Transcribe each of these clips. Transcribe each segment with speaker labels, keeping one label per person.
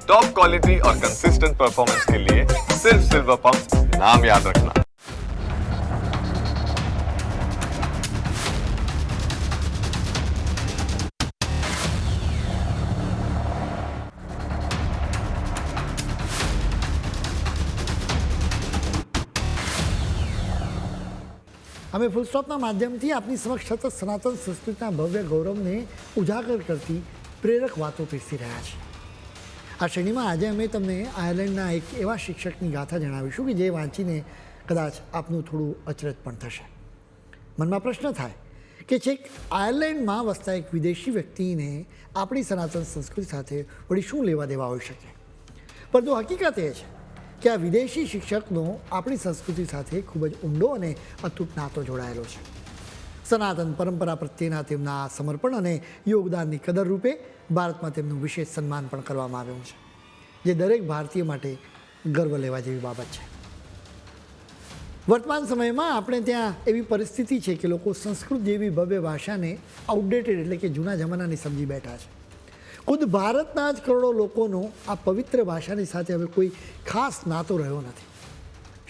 Speaker 1: Top quality और consistent performance के लिए सिर्फ सिल्वर पंप नाम याद रखना।
Speaker 2: અમે ફૂલ સ્ટોપના માધ્યમથી આપની સમક્ષ સતત સનાતન સંસ્કૃતિના ભવ્ય ગૌરવને ઉજાગર કરતી પ્રેરક વાતો પીરસી રહ્યા છીએ. આ શ્રેણીમાં આજે અમે તમને આયર્લેન્ડના એક એવા શિક્ષકની ગાથા જણાવીશું કે જે વાંચીને કદાચ આપનું થોડું અચરજ પણ થશે. મનમાં પ્રશ્ન થાય કે છેક આયર્લેન્ડમાં વસતા એક વિદેશી વ્યક્તિને આપણી સનાતન સંસ્કૃતિ સાથે વળી શું લેવા દેવા હોઈ શકે, પરંતુ હકીકત એ છે કે આ વિદેશી શિક્ષકનો આપણી સંસ્કૃતિ સાથે ખૂબ જ ઊંડો અને અતૂટ નાતો જોડાયેલો છે. સનાતન પરંપરા પ્રત્યેના તેમના સમર્પણ અને યોગદાનની કદર રૂપે ભારતમાં તેમનું વિશેષ સન્માન પણ કરવામાં આવ્યું છે, જે દરેક ભારતીય માટે ગર્વ લેવા જેવી બાબત છે. વર્તમાન સમયમાં આપણે ત્યાં એવી પરિસ્થિતિ છે કે લોકો સંસ્કૃત જેવી ભવ્ય ભાષાને આઉટડેટેડ એટલે કે જૂના જમાનાની સમજી બેઠા છે. ખુદ ભારતના જ કરોડો લોકોનો આ પવિત્ર ભાષાની સાથે હવે કોઈ ખાસ નાતો રહ્યો નથી.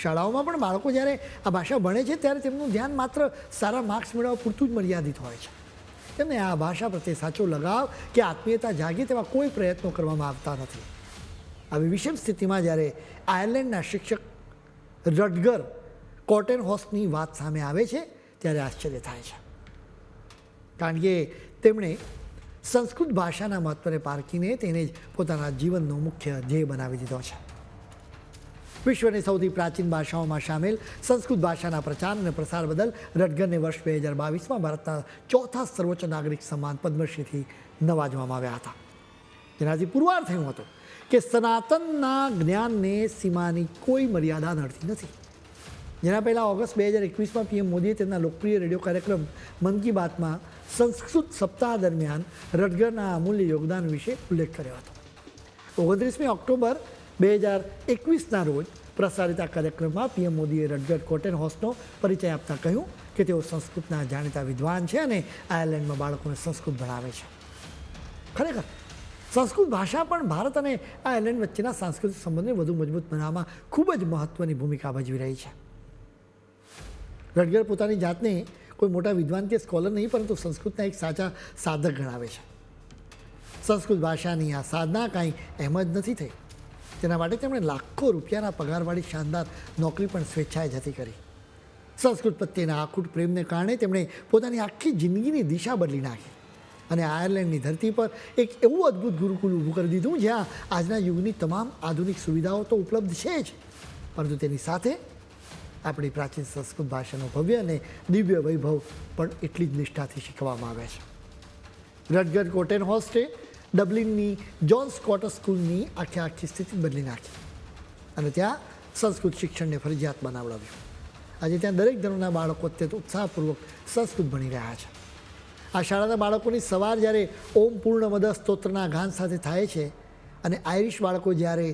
Speaker 2: શાળાઓમાં પણ બાળકો જ્યારે આ ભાષા ભણે છે ત્યારે તેમનું ધ્યાન માત્ર સારા માર્ક્સ મેળવવા પૂરતું જ મર્યાદિત હોય છે. તેમને આ ભાષા પ્રત્યે સાચો લગાવ કે આત્મીયતા જાગે તેવા કોઈ પ્રયત્નો કરવામાં આવતા નથી. આવી વિષમ સ્થિતિમાં જ્યારે આયર્લેન્ડના શિક્ષક રટગર કોટેનહોસ્ટની વાત સામે આવે છે ત્યારે આશ્ચર્ય થાય છે, કારણ કે તેમણે સંસ્કૃત ભાષાના મહત્વને પારખીને તેને જ પોતાના જીવનનો મુખ્ય ધ્યેય બનાવી દીધો છે. વિશ્વની સૌથી પ્રાચીન ભાષાઓમાં સામેલ સંસ્કૃત ભાષાના પ્રચાર અને પ્રસાર બદલ રટગરને વર્ષ 2022માં ભારતના ચોથા સર્વોચ્ચ નાગરિક સન્માન પદ્મશ્રીથી નવાજવામાં આવ્યા હતા. તેનાથી પુરવાર થયું હતું કે સનાતનના જ્ઞાનને સીમાની કોઈ મર્યાદા નડતી નથી. જેના પહેલાં ઓગસ્ટ 2021માં પીએમ મોદીએ તેમના લોકપ્રિય રેડિયો કાર્યક્રમ મન કી બાતમાં સંસ્કૃત સપ્તાહ દરમિયાન રટગરના અમૂલ્ય યોગદાન વિશે ઉલ્લેખ કર્યો હતો. 29મી ઓક્ટોબર 2021ના રોજ પ્રસારિત આ કાર્યક્રમમાં પીએમ મોદીએ રટગર કોટેનહોસ્ટનો પરિચય આપતા કહ્યું કે તેઓ સંસ્કૃતના જાણીતા વિદ્વાન છે અને આયર્લેન્ડમાં બાળકોને સંસ્કૃત ભણાવે છે. ખરેખર સંસ્કૃત ભાષા પણ ભારત અને આયર્લેન્ડ વચ્ચેના સાંસ્કૃતિક સંબંધને વધુ મજબૂત બનાવવામાં ખૂબ જ મહત્ત્વની ભૂમિકા ભજવી રહી છે. રટગર પોતાની જાતને કોઈ મોટા વિદ્વાન કે સ્કોલર નહીં, પરંતુ સંસ્કૃતના એક સાચા સાધક ગણાવે છે. સંસ્કૃત ભાષાની આ સાધના કાંઈ એમ જ નથી થઈ. તેના માટે તેમણે લાખો રૂપિયાના પગારવાળી શાનદાર નોકરી પણ સ્વેચ્છાએ જતી કરી. સંસ્કૃત પ્રત્યેના આખૂટ પ્રેમને કારણે તેમણે પોતાની આખી જિંદગીની દિશા બદલી નાખી અને આયર્લેન્ડની ધરતી પર એક એવું અદ્ભુત ગુરુકુલ ઊભું કરી દીધું જ્યાં આજના યુગની તમામ આધુનિક સુવિધાઓ તો ઉપલબ્ધ છે જ, પરંતુ તેની સાથે આપણી પ્રાચીન સંસ્કૃત ભાષાનો ભવ્ય અને દિવ્ય વૈભવ પણ એટલી જ નિષ્ઠાથી શીખવામાં આવે છે. રટગર કોટેનહોસ્ટે ડબલિનની જોન સ્કોટ સ્કૂલની આખી સ્થિતિ બદલી નાખી અને ત્યાં સંસ્કૃત શિક્ષણને ફરજિયાત બનાવડાવ્યું. આજે ત્યાં દરેક ધર્મના બાળકો અત્યંત ઉત્સાહપૂર્વક સંસ્કૃત ભણી રહ્યા છે. આ શાળાના બાળકોની સવાર જ્યારે ઓમ પૂર્ણમદ સ્તોત્રના ગાન સાથે થાય છે અને આયરિશ બાળકો જ્યારે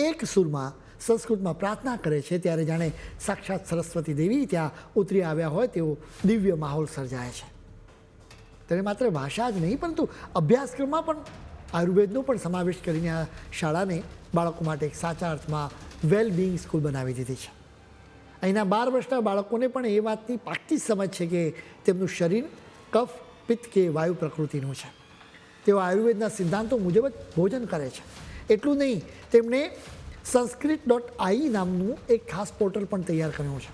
Speaker 2: એક સુરમાં સંસ્કૃતમાં પ્રાર્થના કરે છે ત્યારે જાણે સાક્ષાત સરસ્વતી દેવી ત્યાં ઉતરી આવ્યા હોય તેવો દિવ્ય માહોલ સર્જાય છે. તેને માત્ર ભાષા જ નહીં, પરંતુ અભ્યાસક્રમમાં પણ આયુર્વેદનો પણ સમાવેશ કરીને આ શાળાને બાળકો માટે એક સાચા અર્થમાં વેલબિંગ સ્કૂલ બનાવી દીધી છે. અહીંના 12 વર્ષના બાળકોને પણ એ વાતની પાક્કી સમજ છે કે તેમનું શરીર કફ, પિત્ત કે વાયુ પ્રકૃતિનું છે. તેઓ આયુર્વેદના સિદ્ધાંતો મુજબ જ ભોજન કરે છે. એટલું નહીં, તેમણે સંસ્કૃત.ai નામનું એક ખાસ પોર્ટલ પણ તૈયાર કર્યું છે,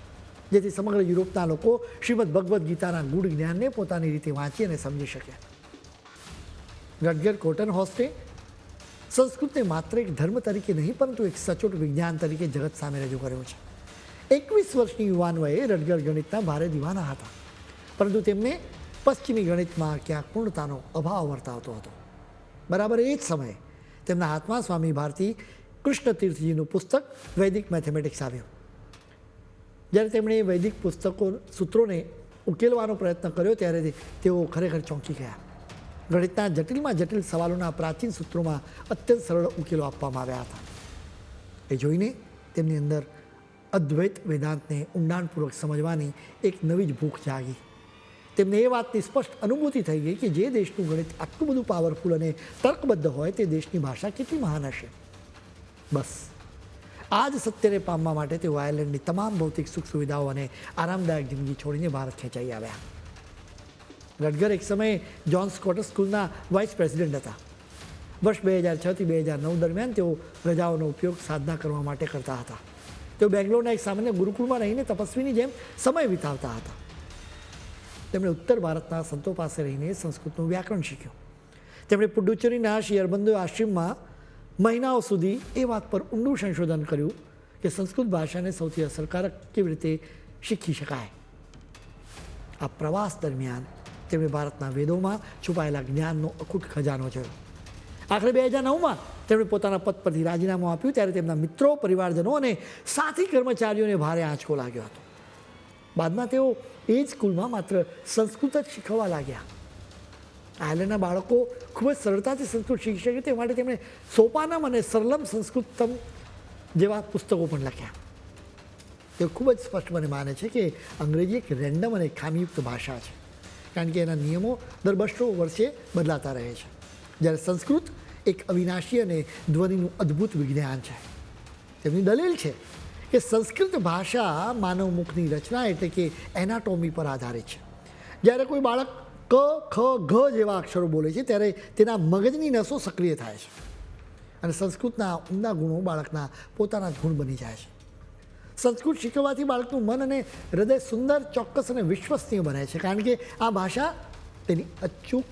Speaker 2: જેથી સમગ્ર યુરોપના લોકો શ્રીમદ ભગવદ્ ગીતાના ગૂઢ જ્ઞાનને પોતાની રીતે વાંચી અને સમજી શકે. રટગર કોટેનહોસ્ટે સંસ્કૃતને માત્ર એક ધર્મ તરીકે નહીં, પરંતુ એક સચોટ વિજ્ઞાન તરીકે જગત સામે રજૂ કર્યું છે. 21 વર્ષની યુવાન વયે રટગર ગણિતના ભારે દીવાના હતા, પરંતુ તેમને પશ્ચિમી ગણિતમાં ક્યાંક પૂર્ણતાનો અભાવ વર્તાવતો હતો. બરાબર એ જ સમયે તેમના હાથમાં સ્વામી ભારતી કૃષ્ણતીર્થજીનું પુસ્તક વૈદિક મેથેમેટિક્સ આવ્યું. જ્યારે તેમણે વૈદિક સૂત્રોને ઉકેલવાનો પ્રયત્ન કર્યો ત્યારે તેઓ ખરેખર ચોંકી ગયા. ગણિતના જટિલમાં જટિલ સવાલોના પ્રાચીન સૂત્રોમાં અત્યંત સરળ ઉકેલો આપવામાં આવ્યા હતા. એ જોઈને તેમની અંદર અદ્વૈત વેદાંતને ઊંડાણપૂર્વક સમજવાની એક નવી જ ભૂખ જાગી. તેમને એ વાતની સ્પષ્ટ અનુભૂતિ થઈ ગઈ કે જે દેશનું ગણિત આટલું બધું પાવરફુલ અને તર્કબદ્ધ હોય તે દેશની ભાષા કેટલી મહાન હશે. બસ આ જ સત્યને પામવા માટે તેઓ આયર્લેન્ડની તમામ ભૌતિક સુખ સુવિધાઓ અને આરામદાયક જિંદગી છોડીને ભારત ખેંચાઈ આવ્યા. રટગર એક સમયે જ્હોન સ્કોટ સ્કૂલના વાઇસ પ્રેસિડેન્ટ હતા. વર્ષ 2006 થી 2009 દરમિયાન તેઓ રજાઓનો ઉપયોગ સાધના કરવા માટે કરતા હતા. તેઓ બેંગ્લોરના એક સામાન્ય ગુરુકુળમાં રહીને તપસ્વીની જેમ સમય વિતાવતા હતા. તેમણે ઉત્તર ભારતના સંતો પાસે રહીને સંસ્કૃતનું વ્યાકરણ શીખ્યું. તેમણે પુડુચેરીના શ્રી અરબિંદો આશ્રમમાં મહિનાઓ સુધી એ વાત પર ઊંડું સંશોધન કર્યું કે સંસ્કૃત ભાષાને સૌથી અસરકારક કેવી રીતે શીખી શકાય. આ પ્રવાસ દરમિયાન તેમણે ભારતના વેદોમાં છુપાયેલા જ્ઞાનનો અખૂટ ખજાનો જોયો. આખરે 2009માં તેમણે પોતાના પદ પરથી રાજીનામું આપ્યું ત્યારે તેમના મિત્રો, પરિવારજનો અને સાથી કર્મચારીઓને ભારે આંચકો લાગ્યો હતો. બાદમાં તેઓ એ જ સ્કૂલમાં માત્ર સંસ્કૃત જ શીખવવા લાગ્યા. આયર્લેન્ડના બાળકો ખૂબ જ સરળતાથી સંસ્કૃત શીખી શકે તે માટે તેમણે સોપાનમ અને સરલમ સંસ્કૃતમ જેવા પુસ્તકો પણ લખ્યા. તેઓ ખૂબ જ સ્પષ્ટપણે માને છે કે અંગ્રેજી એક રેન્ડમ અને ખામીયુક્ત ભાષા છે, કારણ કે એના નિયમો દર 200 વર્ષે બદલાતા રહે છે, જ્યારે સંસ્કૃત એક અવિનાશી અને ધ્વનિનું અદ્ભુત વિજ્ઞાન છે. તેમની દલીલ છે કે સંસ્કૃત ભાષા માનવ મુખની રચના એટલે કે એનાટોમી પર આધારિત છે. જ્યારે કોઈ બાળક ક, ખ, ઘ જેવા અક્ષરો બોલે છે ત્યારે તેના મગજની નસો સક્રિય થાય છે અને સંસ્કૃતના ઉમદા ગુણો બાળકના પોતાના જ ગુણ બની જાય છે. સંસ્કૃત શીખવવાથી બાળકનું મન અને હૃદય સુંદર, ચોક્કસ અને વિશ્વસનીય બને છે, કારણ કે આ ભાષા તેની અચૂક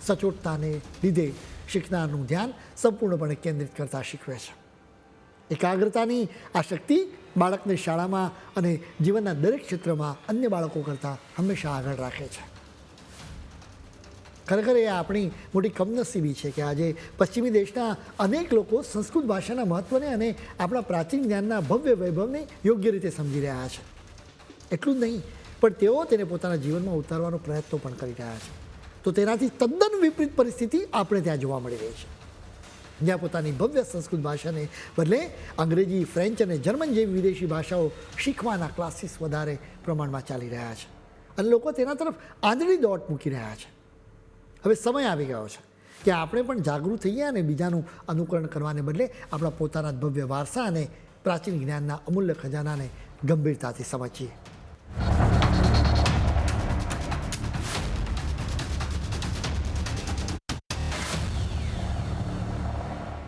Speaker 2: સચોટતાને લીધે શીખનારનું ધ્યાન સંપૂર્ણપણે કેન્દ્રિત કરતા શીખવે છે. એકાગ્રતાની આ શક્તિ બાળકને શાળામાં અને જીવનના દરેક ક્ષેત્રમાં અન્ય બાળકો કરતાં હંમેશા આગળ રાખે છે. ખરેખર એ આપણી મોટી કમનસીબી છે કે આજે પશ્ચિમી દેશના અનેક લોકો સંસ્કૃત ભાષાના મહત્ત્વને અને આપણા પ્રાચીન જ્ઞાનના ભવ્ય વૈભવને યોગ્ય રીતે સમજી રહ્યા છે. એટલું જ નહીં, પણ તેઓ તેને પોતાના જીવનમાં ઉતારવાનો પ્રયત્નો પણ કરી રહ્યા છે. તો તેનાથી તદ્દન વિપરીત પરિસ્થિતિ આપણે ત્યાં જોવા મળી રહી છે, જ્યાં પોતાની ભવ્ય સંસ્કૃત ભાષાને બદલે અંગ્રેજી, ફ્રેન્ચ અને જર્મન જેવી વિદેશી ભાષાઓ શીખવાના ક્લાસીસ વધારે પ્રમાણમાં ચાલી રહ્યા છે અને લોકો તેના તરફ આંધળી દોટ મૂકી રહ્યા છે. હવે સમય આવી ગયો છે કે આપણે પણ જાગૃત થઈએ અને બીજાનું અનુકરણ કરવાને બદલે આપણા પોતાના ભવ્ય વારસા અને પ્રાચીન જ્ઞાનના અમૂલ્ય ખજાનાને ગંભીરતાથી સમજીએ.